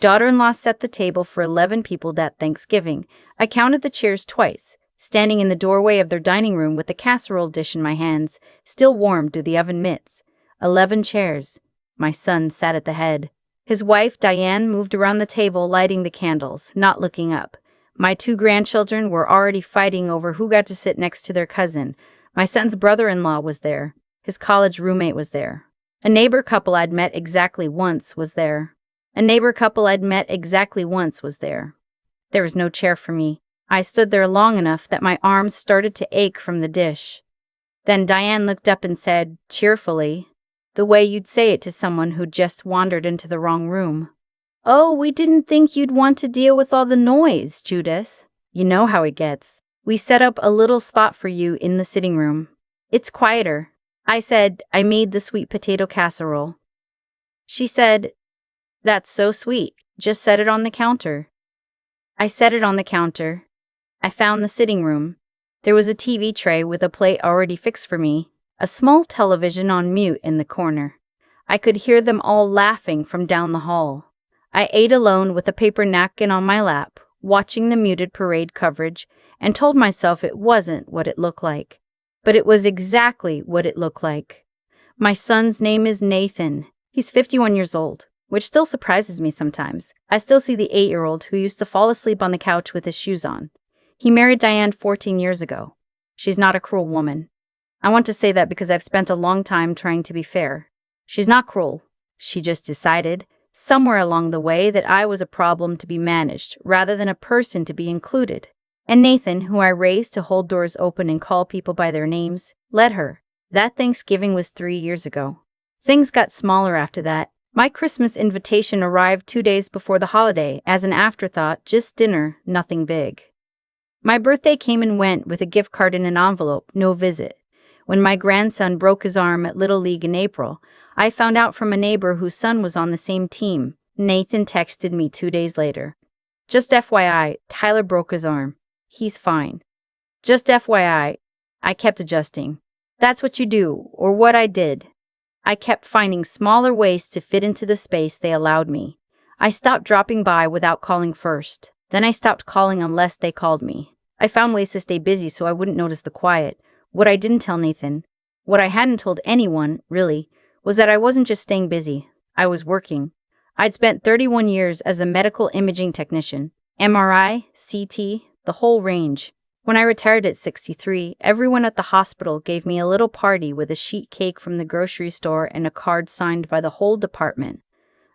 Daughter-in-law set the table for 11 people that Thanksgiving. I counted the chairs twice, standing in the doorway of their dining room with the casserole dish in my hands, still warm to the oven mitts. 11 chairs. My son sat at the head. His wife, Diane, moved around the table lighting the candles, not looking up. My 2 grandchildren were already fighting over who got to sit next to their cousin. My son's brother-in-law was there. His college roommate was there. A neighbor couple I'd met exactly once was there. There was no chair for me. I stood there long enough that my arms started to ache from the dish. Then Diane looked up and said, cheerfully, the way you'd say it to someone who'd just wandered into the wrong room, "Oh, we didn't think you'd want to deal with all the noise, Judith. You know how it gets. We set up a little spot for you in the sitting room. It's quieter." I said, "I made the sweet potato casserole." She said, "That's so sweet. Just set it on the counter." I set it on the counter. I found the sitting room. There was a TV tray with a plate already fixed for me, a small television on mute in the corner. I could hear them all laughing from down the hall. I ate alone with a paper napkin on my lap, watching the muted parade coverage, and told myself it wasn't what it looked like. But it was exactly what it looked like. My son's name is Nathan. He's 51 years old, which still surprises me sometimes. I still see the 8-year-old who used to fall asleep on the couch with his shoes on. He married Diane 14 years ago. She's not a cruel woman. I want to say that because I've spent a long time trying to be fair. She's not cruel. She just decided, somewhere along the way, that I was a problem to be managed rather than a person to be included. And Nathan, who I raised to hold doors open and call people by their names, let her. That Thanksgiving was 3 years ago. Things got smaller after that. My Christmas invitation arrived 2 days before the holiday as an afterthought, just dinner, nothing big. My birthday came and went with a gift card in an envelope, no visit. When my grandson broke his arm at Little League in April, I found out from a neighbor whose son was on the same team. Nathan texted me 2 days later. "Just FYI, Tyler broke his arm. He's fine." Just FYI, I kept adjusting. That's what you do, or what I did. I kept finding smaller ways to fit into the space they allowed me. I stopped dropping by without calling first. Then I stopped calling unless they called me. I found ways to stay busy so I wouldn't notice the quiet. What I didn't tell Nathan, what I hadn't told anyone, really, was that I wasn't just staying busy. I was working. I'd spent 31 years as a medical imaging technician. MRI, CT, the whole range. When I retired at 63, everyone at the hospital gave me a little party with a sheet cake from the grocery store and a card signed by the whole department.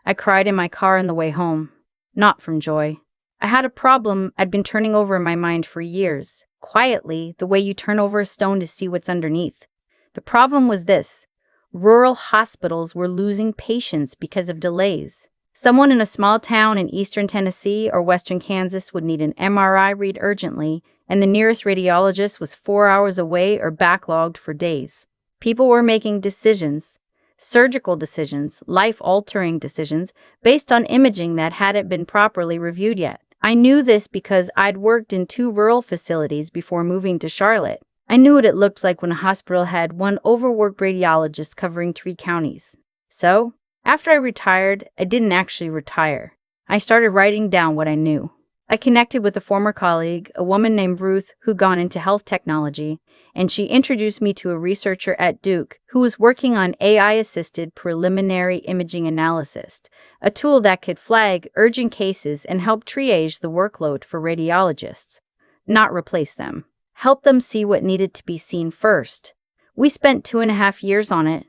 I cried in my car on the way home. Not from joy. I had a problem I'd been turning over in my mind for years, quietly, the way you turn over a stone to see what's underneath. The problem was this: rural hospitals were losing patients because of delays. Someone in a small town in eastern Tennessee or western Kansas would need an MRI read urgently, and the nearest radiologist was 4 hours away or backlogged for days. People were making decisions, surgical decisions, life-altering decisions, based on imaging that hadn't been properly reviewed yet. I knew this because I'd worked in 2 rural facilities before moving to Charlotte. I knew what it looked like when a hospital had one overworked radiologist covering 3 counties. So, after I retired, I didn't actually retire. I started writing down what I knew. I connected with a former colleague, a woman named Ruth, who'd gone into health technology, and she introduced me to a researcher at Duke who was working on AI-assisted preliminary imaging analysis, a tool that could flag urgent cases and help triage the workload for radiologists. Not replace them. Help them see what needed to be seen first. We spent 2.5 years on it.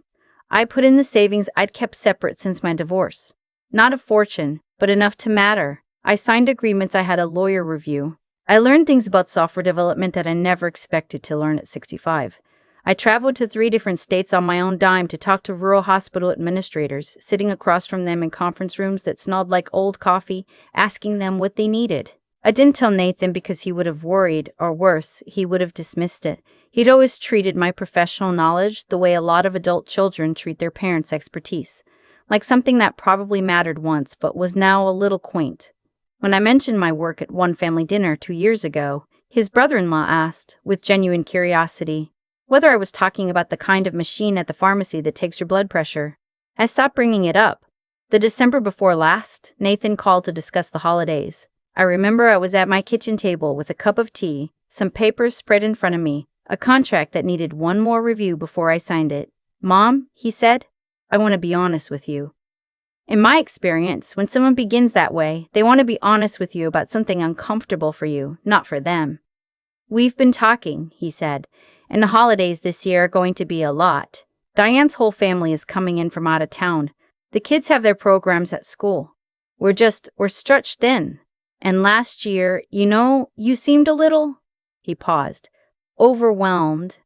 I put in the savings I'd kept separate since my divorce. Not a fortune, but enough to matter. I signed agreements I had a lawyer review. I learned things about software development that I never expected to learn at 65. I traveled to 3 different states on my own dime to talk to rural hospital administrators, sitting across from them in conference rooms that smelled like old coffee, asking them what they needed. I didn't tell Nathan because he would have worried, or worse, he would have dismissed it. He'd always treated my professional knowledge the way a lot of adult children treat their parents' expertise, like something that probably mattered once but was now a little quaint. When I mentioned my work at one family dinner 2 years ago, his brother-in-law asked, with genuine curiosity, whether I was talking about the kind of machine at the pharmacy that takes your blood pressure. I stopped bringing it up. The December before last, Nathan called to discuss the holidays. I remember I was at my kitchen table with a cup of tea, some papers spread in front of me, a contract that needed one more review before I signed it. "Mom," he said, "I want to be honest with you." In my experience, when someone begins that way, they want to be honest with you about something uncomfortable for you, not for them. "We've been talking," he said, "and the holidays this year are going to be a lot. Diane's whole family is coming in from out of town. The kids have their programs at school. We're stretched thin. And last year, you seemed a little," he paused, "overwhelmed."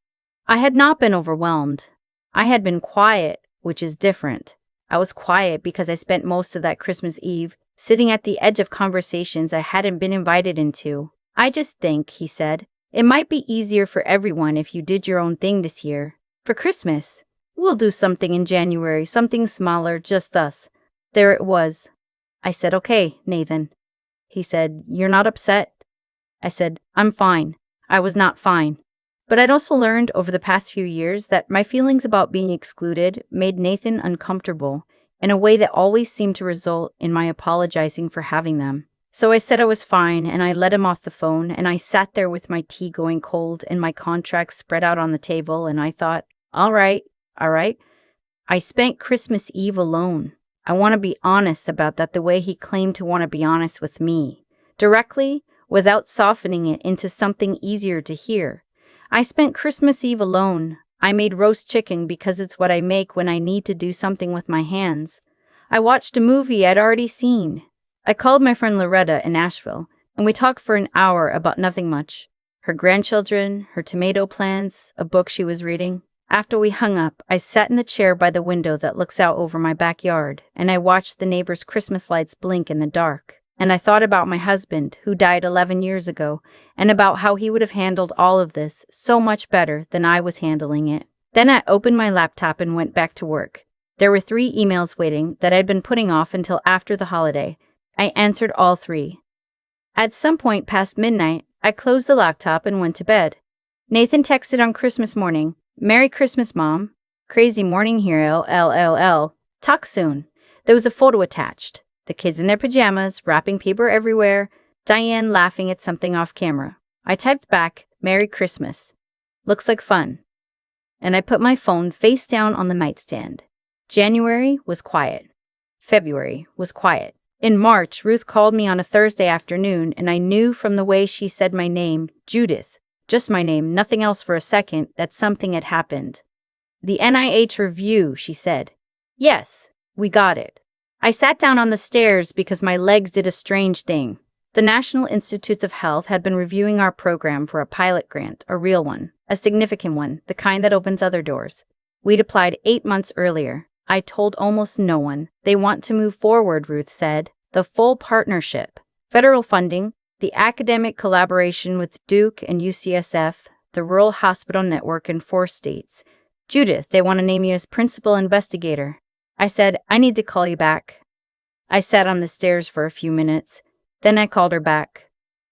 I had not been overwhelmed. I had been quiet, which is different. I was quiet because I spent most of that Christmas Eve sitting at the edge of conversations I hadn't been invited into. "I just think," he said, "it might be easier for everyone if you did your own thing this year. For Christmas, we'll do something in January, something smaller, just us." There it was. I said, "Okay, Nathan." He said, "You're not upset?" I said, "I'm fine." I was not fine. But I'd also learned over the past few years that my feelings about being excluded made Nathan uncomfortable in a way that always seemed to result in my apologizing for having them. So I said I was fine, and I let him off the phone, and I sat there with my tea going cold and my contracts spread out on the table, and I thought, all right. I spent Christmas Eve alone. I want to be honest about that the way he claimed to want to be honest with me. Directly, without softening it into something easier to hear. I spent Christmas Eve alone. I made roast chicken because it's what I make when I need to do something with my hands. I watched a movie I'd already seen. I called my friend Loretta in Nashville, and we talked for an hour about nothing much. Her grandchildren, her tomato plants, a book she was reading. After we hung up, I sat in the chair by the window that looks out over my backyard, and I watched the neighbors' Christmas lights blink in the dark. And I thought about my husband, who died 11 years ago, and about how he would have handled all of this so much better than I was handling it. Then I opened my laptop and went back to work. There were 3 emails waiting that I'd been putting off until after the holiday. I answered all 3. At some point past midnight, I closed the laptop and went to bed. Nathan texted on Christmas morning, "Merry Christmas, Mom. Crazy morning here, LLL. Talk soon." There was a photo attached. The kids in their pajamas, wrapping paper everywhere, Diane laughing at something off camera. I typed back, "Merry Christmas. Looks like fun." And I put my phone face down on the nightstand. January was quiet. February was quiet. In March, Ruth called me on a Thursday afternoon, and I knew from the way she said my name, Judith, just my name, nothing else for a second, that something had happened. "The NIH review," she said. "Yes, we got it." I sat down on the stairs because my legs did a strange thing. The National Institutes of Health had been reviewing our program for a pilot grant, a real one, a significant one, the kind that opens other doors. We'd applied 8 months earlier. I told almost no one. They want to move forward, Ruth said. The full partnership. Federal funding, the academic collaboration with Duke and UCSF, the Rural Hospital Network in 4 states. "Judith, they want to name you as principal investigator." I said, "I need to call you back." I sat on the stairs for a few minutes. Then I called her back.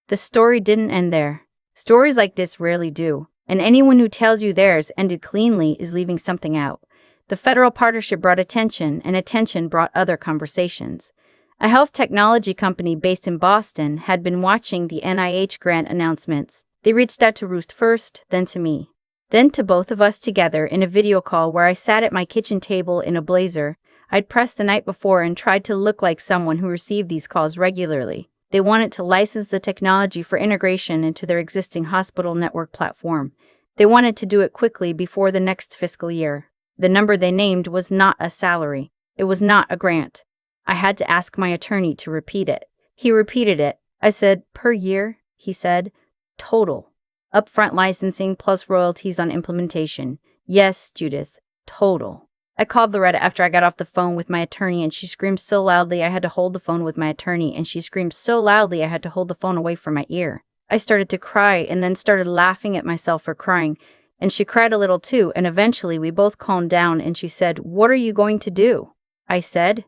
The story didn't end there. Stories like this rarely do, and anyone who tells you theirs ended cleanly is leaving something out. The federal partnership brought attention, and attention brought other conversations. A health technology company based in Boston had been watching the NIH grant announcements. They reached out to Ruth first, then to me. Then to both of us together in a video call where I sat at my kitchen table in a blazer. I'd pressed the night before and tried to look like someone who received these calls regularly. They wanted to license the technology for integration into their existing hospital network platform. They wanted to do it quickly before the next fiscal year. The number they named was not a salary. It was not a grant. I had to ask my attorney to repeat it. He repeated it. I said, "Per year?" He said, "Total. Upfront licensing plus royalties on implementation. Yes, Judith, total." I called Loretta after I got off the phone with my attorney, and she screamed so loudly I had to hold the phone with my attorney, and she screamed so loudly I had to hold the phone away from my ear. I started to cry and then started laughing at myself for crying, and she cried a little too, and eventually we both calmed down, and she said, "What are you going to do?" I said,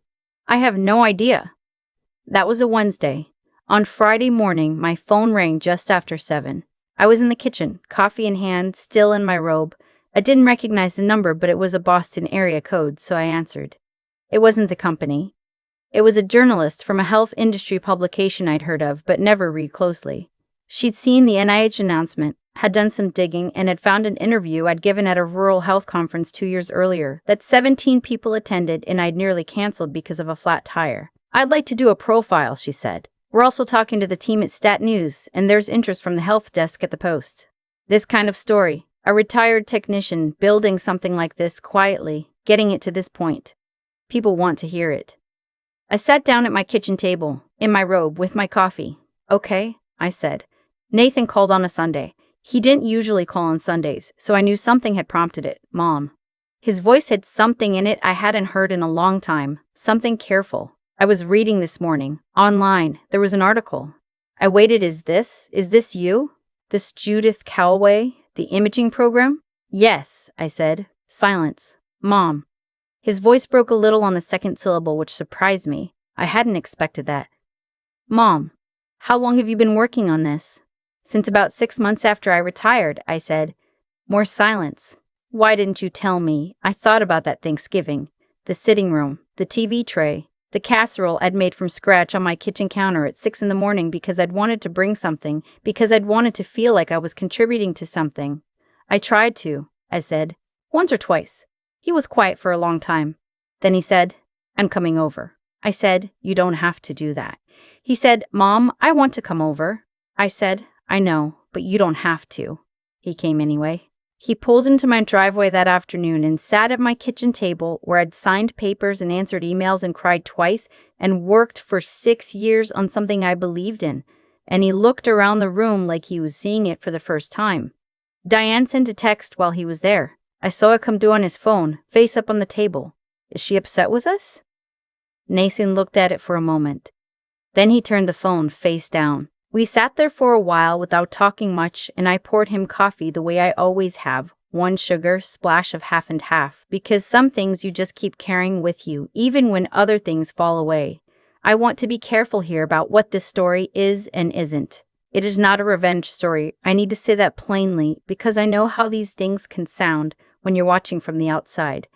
"I have no idea." That was a Wednesday. On Friday morning, my phone rang just after 7. I was in the kitchen, coffee in hand, still in my robe. I didn't recognize the number, but it was a Boston area code, so I answered. It wasn't the company. It was a journalist from a health industry publication I'd heard of but never read closely. She'd seen the NIH announcement, had done some digging, and had found an interview I'd given at a rural health conference 2 years earlier that 17 people attended and I'd nearly canceled because of a flat tire. "I'd like to do a profile," she said. "We're also talking to the team at Stat News, and there's interest from the health desk at the Post." This kind of story, a retired technician building something like this quietly, getting it to this point. People want to hear it. I sat down at my kitchen table, in my robe, with my coffee. "Okay," I said. "Nathan called on a Sunday. He didn't usually call on Sundays, so I knew something had prompted it. Mom." His voice had something in it I hadn't heard in a long time, something careful. "I was reading this morning, online, there was an article." I waited. Is this you? This Judith Calloway, the imaging program?" "Yes," I said. Silence. "Mom." His voice broke a little on the second syllable, which surprised me. I hadn't expected that. "Mom, how long have you been working on this?" "Since about 6 months after I retired," I said. More silence. "Why didn't you tell me? I thought about that Thanksgiving. The sitting room, the TV tray, the casserole I'd made from scratch on my kitchen counter at 6 in the morning because I'd wanted to bring something, because I'd wanted to feel like I was contributing to something." "I tried to," I said. "Once or twice." He was quiet for a long time. Then he said, "I'm coming over." I said, "You don't have to do that." He said, "Mom, I want to come over." I said, "I know, but you don't have to." He came anyway. He pulled into my driveway that afternoon and sat at my kitchen table where I'd signed papers and answered emails and cried twice and worked for 6 years on something I believed in. And he looked around the room like he was seeing it for the first time. Diane sent a text while he was there. I saw it come due on his phone, face up on the table. "Is she upset with us?" Nathan looked at it for a moment. Then he turned the phone face down. We sat there for a while without talking much, and I poured him coffee the way I always have, 1 sugar, splash of half and half, because some things you just keep carrying with you, even when other things fall away. I want to be careful here about what this story is and isn't. It is not a revenge story. I need to say that plainly, because I know how these things can sound when you're watching from the outside.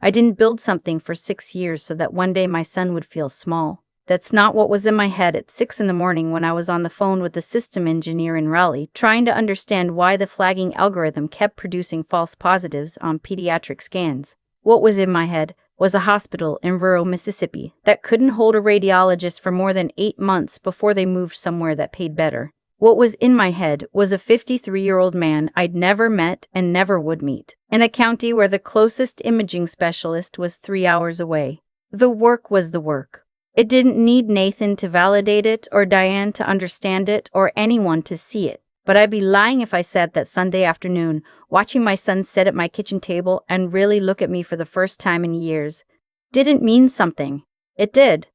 I didn't build something for 6 years so that one day my son would feel small. That's not what was in my head at 6 in the morning when I was on the phone with the system engineer in Raleigh, trying to understand why the flagging algorithm kept producing false positives on pediatric scans. What was in my head was a hospital in rural Mississippi that couldn't hold a radiologist for more than 8 months before they moved somewhere that paid better. What was in my head was a 53-year-old man I'd never met and never would meet, in a county where the closest imaging specialist was 3 hours away. The work was the work. It didn't need Nathan to validate it, or Diane to understand it, or anyone to see it. But I'd be lying if I said that Sunday afternoon, watching my son sit at my kitchen table and really look at me for the first time in years, didn't mean something. It did.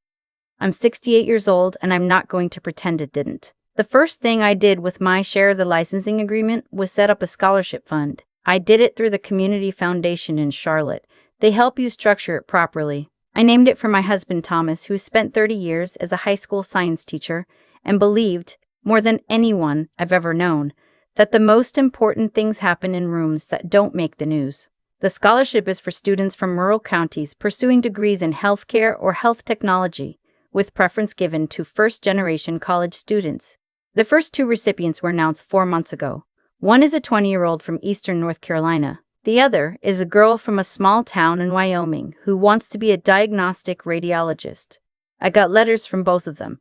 I'm 68 years old, and I'm not going to pretend it didn't. The first thing I did with my share of the licensing agreement was set up a scholarship fund. I did it through the Community Foundation in Charlotte. They help you structure it properly. I named it for my husband Thomas, who spent 30 years as a high school science teacher and believed, more than anyone I've ever known, that the most important things happen in rooms that don't make the news. The scholarship is for students from rural counties pursuing degrees in healthcare or health technology, with preference given to first-generation college students. The first 2 recipients were announced 4 months ago. One is a 20-year-old from eastern North Carolina. The other is a girl from a small town in Wyoming who wants to be a diagnostic radiologist. I got letters from both of them.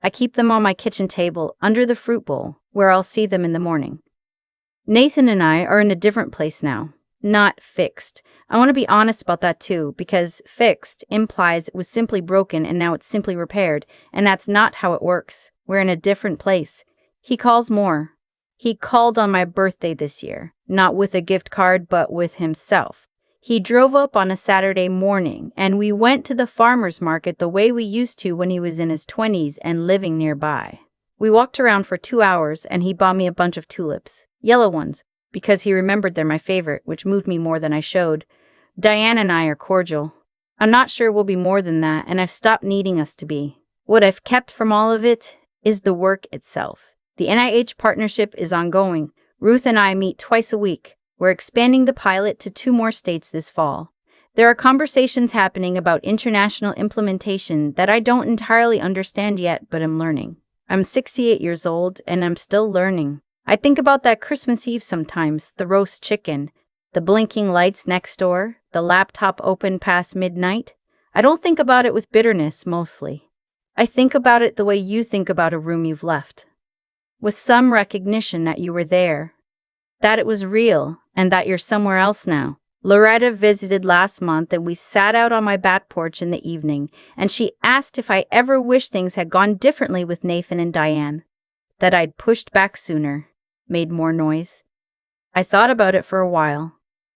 I keep them on my kitchen table under the fruit bowl, where I'll see them in the morning. Nathan and I are in a different place now. Not fixed. I want to be honest about that too, because fixed implies it was simply broken and now it's simply repaired, and that's not how it works. We're in a different place. He calls more. He called on my birthday this year, not with a gift card, but with himself. He drove up on a Saturday morning, and we went to the farmer's market the way we used to when he was in his 20s and living nearby. We walked around for 2 hours, and he bought me a bunch of tulips, yellow ones, because he remembered they're my favorite, which moved me more than I showed. Diane and I are cordial. I'm not sure we'll be more than that, and I've stopped needing us to be. What I've kept from all of it is the work itself. The NIH partnership is ongoing. Ruth and I meet twice a week. We're expanding the pilot to 2 more states this fall. There are conversations happening about international implementation that I don't entirely understand yet, but I'm learning. I'm 68 years old and I'm still learning. I think about that Christmas Eve sometimes, the roast chicken, the blinking lights next door, the laptop open past midnight. I don't think about it with bitterness, mostly. I think about it the way you think about a room you've left. With some recognition that you were there, that it was real, and that you're somewhere else now. Loretta visited last month and we sat out on my back porch in the evening, and she asked if I ever wished things had gone differently with Nathan and Diane, that I'd pushed back sooner, made more noise. I thought about it for a while.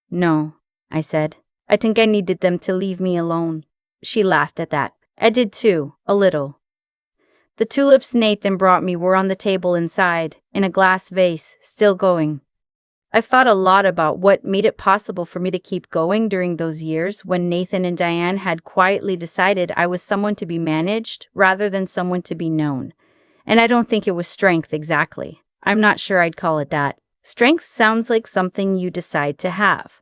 No, I said. I think I needed them to leave me alone. She laughed at that. I did too, a little. The tulips Nathan brought me were on the table inside, in a glass vase, still going. I've thought a lot about what made it possible for me to keep going during those years when Nathan and Diane had quietly decided I was someone to be managed rather than someone to be known. And I don't think it was strength exactly. I'm not sure I'd call it that. Strength sounds like something you decide to have.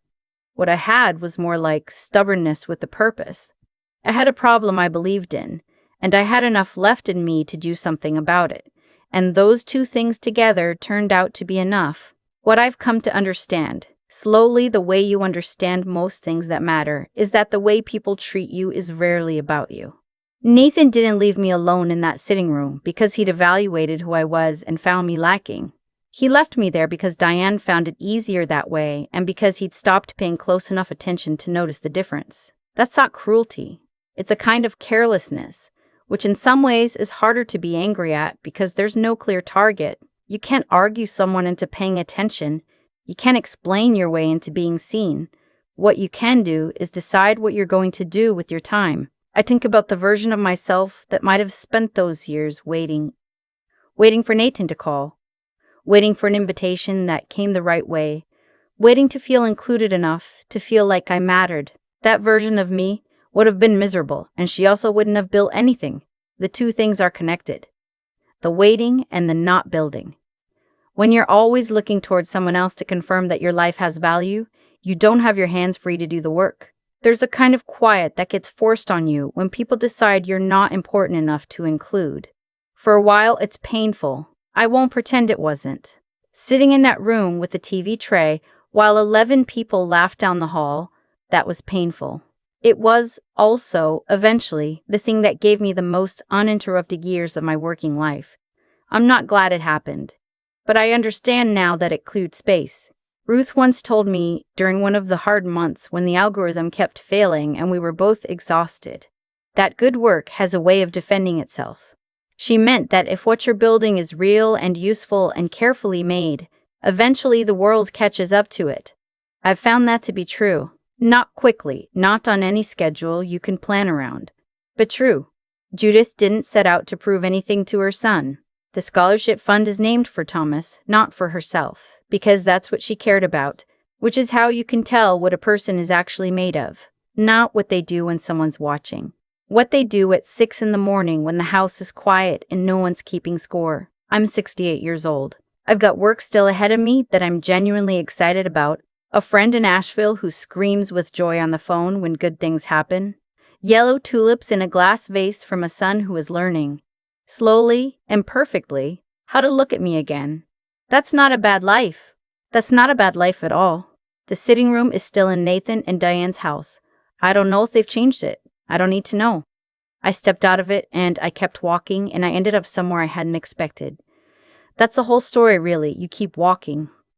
What I had was more like stubbornness with a purpose. I had a problem I believed in, and I had enough left in me to do something about it. And those two things together turned out to be enough. What I've come to understand, slowly the way you understand most things that matter, is that the way people treat you is rarely about you. Nathan didn't leave me alone in that sitting room because he'd evaluated who I was and found me lacking. He left me there because Diane found it easier that way and because he'd stopped paying close enough attention to notice the difference. That's not cruelty. It's a kind of carelessness, which in some ways is harder to be angry at because there's no clear target. You can't argue someone into paying attention. You can't explain your way into being seen. What you can do is decide what you're going to do with your time. I think about the version of myself that might have spent those years waiting for Nathan to call, waiting for an invitation that came the right way, waiting to feel included enough to feel like I mattered. That version of me would have been miserable, and she also wouldn't have built anything. The two things are connected. The waiting and the not building. When you're always looking towards someone else to confirm that your life has value, you don't have your hands free to do the work. There's a kind of quiet that gets forced on you when people decide you're not important enough to include. For a while, it's painful. I won't pretend it wasn't. Sitting in that room with the TV tray while 11 people laughed down the hall, that was painful. It was also, eventually, the thing that gave me the most uninterrupted years of my working life. I'm not glad it happened, but I understand now that it cleared space. Ruth once told me during one of the hard months when the algorithm kept failing and we were both exhausted, that good work has a way of defending itself. She meant that if what you're building is real and useful and carefully made, eventually the world catches up to it. I've found that to be true. Not quickly, not on any schedule you can plan around. But true. Judith didn't set out to prove anything to her son. The scholarship fund is named for Thomas, not for herself, because that's what she cared about, which is how you can tell what a person is actually made of. Not what they do when someone's watching. What they do at 6 in the morning when the house is quiet and no one's keeping score. I'm 68 years old. I've got work still ahead of me that I'm genuinely excited about. A friend in Asheville who screams with joy on the phone when good things happen. Yellow tulips in a glass vase from a son who is learning, slowly and perfectly, how to look at me again. That's not a bad life. That's not a bad life at all. The sitting room is still in Nathan and Diane's house. I don't know if they've changed it. I don't need to know. I stepped out of it and I kept walking and I ended up somewhere I hadn't expected. That's the whole story, really. You keep walking.